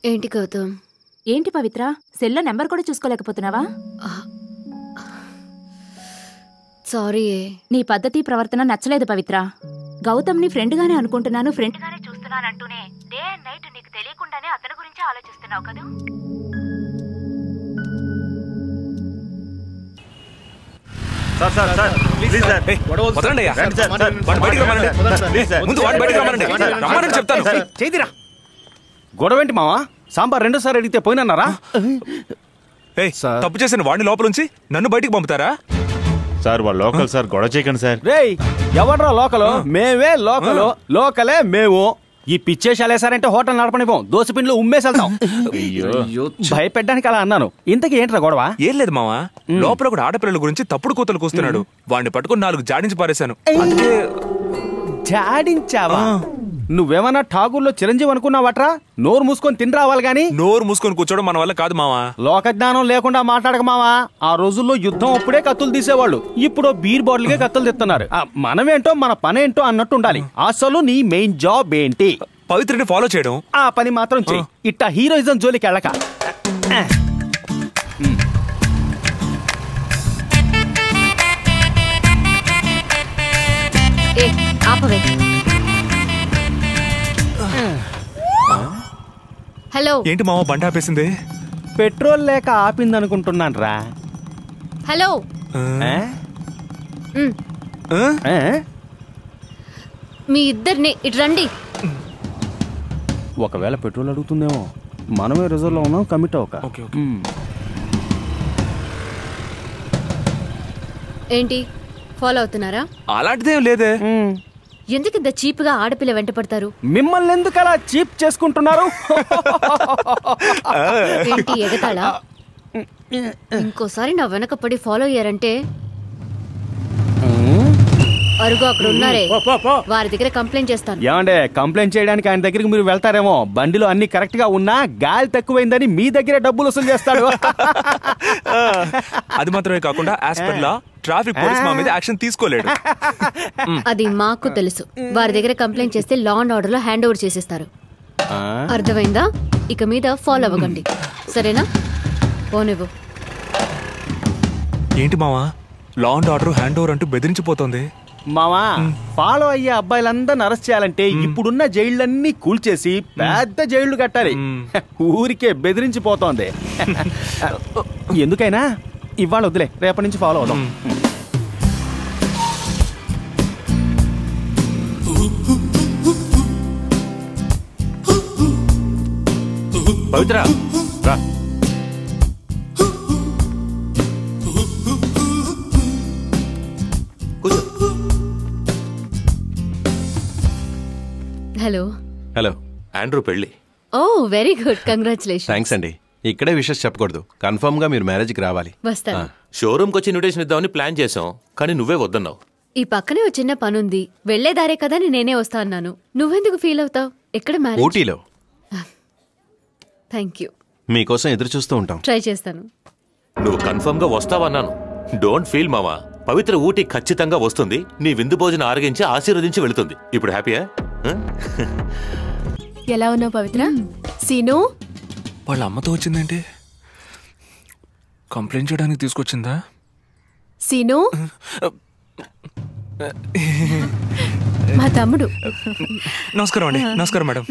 ఏంటి గౌతమ్? ఏంటి పవిత్ర, సెల్లో నెంబర్ కూడా చూసుకోలేకపోతున్నావా? సారీ. నీ పద్ధతి ప్రవర్తన నచ్చలేదు పవిత్ర. గౌతమ్ ని ఫ్రెండ్ గానే అనుకుంటున్నాను, ఫ్రెండ్ గానే చూస్తున్నానంటూనే డే అండ్ నైట్ నీకు తెలియకుండానే అతని గురించి ఆలోచిస్తున్నావు కదా. గొడవేంటి మావా? సాంబార్ రెండోసారి అడిగితే పోయినన్నారా? తప్పు చేసిన వాడిని లోపలుంచి నన్ను బయటికి పంపుతారా? సార్ వాళ్ళు లోకల్ సార్, గొడవ చేయకండి సార్. రేయ్ ఎవడ్రా లోకలు? మేమే లోకలు, లోకలే మేము. ఈ పిచ్చేసాలేసారంటే హోటల్ నడపనిపోం, దోసపిండ్లు ఉమ్మేసేళ్తాం. భయపెట్టడానికి అలా అన్నాను. ఇంతకీ ఏంట్రా గొడవ? ఏం లేదు మావా, లోపల ఒక ఆడపిల్లల గురించి తప్పుడు కూతలు కూస్తున్నాడు. వాడిని పట్టుకుని 4 జాడించి పారేశాను. జాడించావా? నువ్వేమన్నా ఠాగూర్లో చిరంజీవి అనుకున్నావట్రా? నోరు మూసుకొని తిని రావాలి గాని. నోరు మూసుకొని కూర్చోవడం మన వల్ల కాదు మావా. లోక జ్ఞానం లేకుండా మాట్లాడక మావా. ఆ రోజుల్లో యుద్ధం అప్పుడే కత్తులు తీసేవాళ్ళు, ఇప్పుడు బీర్ బాటిల్కే కత్తులు తెస్తున్నారు. మనమేంటో మన పనేంటో అన్నట్టు ఉండాలి. అసలు నీ మెయిన్ జాబ్ ఏంటి? పవిత్రని ఫాలో చేయడం. ఆ పని మాత్రం చెయ్యి. ఇట్టా హీరోయిజం జోలికి వెళ్ళక. ఆపవే. హలో. ఏంటి మావా బండి ఆపేసింది? పెట్రోల్ లేక ఆపింది అనుకుంటున్నాను రా. హలో. మీ ఇద్దరిని ఇటు రండి. ఒకవేళ పెట్రోల్ అడుగుతుందేమో. మనమే రిజర్వ్ లో ఉన్నాం, కమిట్ అవ్వక. ఏంటి ఫాలో అవుతున్నారా? అలాంటిదేం లేదే. ఎందుకు ఇంత చీప్ గా ఆడపిల్ల వెంట పడతారు? మిమ్మల్ని ఎందుకు అలా చీప్ చేసుకుంటున్నారు? ఏంటి ఎగతాళా? ఇంకోసారి నా వెనక పడి ఫాలో అయ్యారంటే అరుగు అక్కడ ఉన్నారే, వారి దగ్గర కంప్లైంట్ చేస్తాను. ఏమండే, కంప్లైంట్ చేయడానికి ఆయన దగ్గరికి మీరు వెళ్తారేమో. బండిలో అన్ని కరెక్ట్ గా ఉన్నా గాలి తక్కువైందని మీ దగ్గరే డబ్బులు వసూలు చేస్తాడు. అది మాత్రమే కాకుండా as per law traffic police మా మీద యాక్షన్ తీసుకోలేడు. అది మాకు తెలుసు. వారి దగ్గర కంప్లైంట్ చేస్తే లా అండ్ ఆర్డర్ లో హ్యాండ్ ఓవర్ చేసేస్తారు. అర్థమైందా? ఇక మీద ఫాలో అవ్వకండి, సరేనా? పోనివ్వు. ఏంటి మావా law and order hand over అంటూ బెదిరించిపోతుంది? మావా, ఫాలో అయ్యే అబ్బాయిలందరిని అరెస్ట్ చేయాలంటే ఇప్పుడున్న జైళ్ళన్నీ కూల్చేసి పెద్ద జైళ్లు కట్టాలి. ఊరికే బెదిరించిపోతోంది. ఎందుకైనా ఇవాళ వద్దులే, రేపటి నుంచి ఫాలో అవుదాం. పవిత్ర రా. హలో. హలో, ఆండ్రూ పెళ్లి. ఓ వెరీ గుడ్, కంగ్రాచులేషన్. థ్యాంక్స్ అండి. ఇక్కడే విషయం చెప్పకూడదు, కన్ఫర్మ్ గా మీరు మ్యారేజ్కి రావాలి. వస్తాను. షోరూమ్కి వచ్చి ఇన్విటేషన్ ఇద్దామని ప్లాన్ చేసాం, కానీ నువ్వే వద్దన్నావు. ఈ పక్కనే ఒక చిన్న పనుంది, వెళ్లేదారే కదా నేనే వస్తా అన్నాను. నువ్వెందుకు ఫీల్ అవుతావు? ఎక్కడ మ్యారేజ్? ఊటీలో. Thank you. మీకోసం ఎదురు చూస్తూ ఉంటాం. ట్రై చేస్తాను. నువ్వు కన్ఫర్మ్ గా వస్తావన్నాను. డోంట్ ఫీల్ మావా, పవిత్ర ఊటీ ఖచ్చితంగా వస్తుంది. నీ విందు భోజనం ఆరగించి ఆశీర్వదించి వెళుతుంది. ఇప్పుడు హ్యాపీయా? ఎలా ఉన్నావు పవిత్ర? సీను వాళ్ళ అమ్మతో వచ్చిందేంటి? కంప్లైంట్ చేయడానికి తీసుకొచ్చిందా? సీను మా తమ్ముడు. నమస్కారం అండి. నమస్కారం మేడం.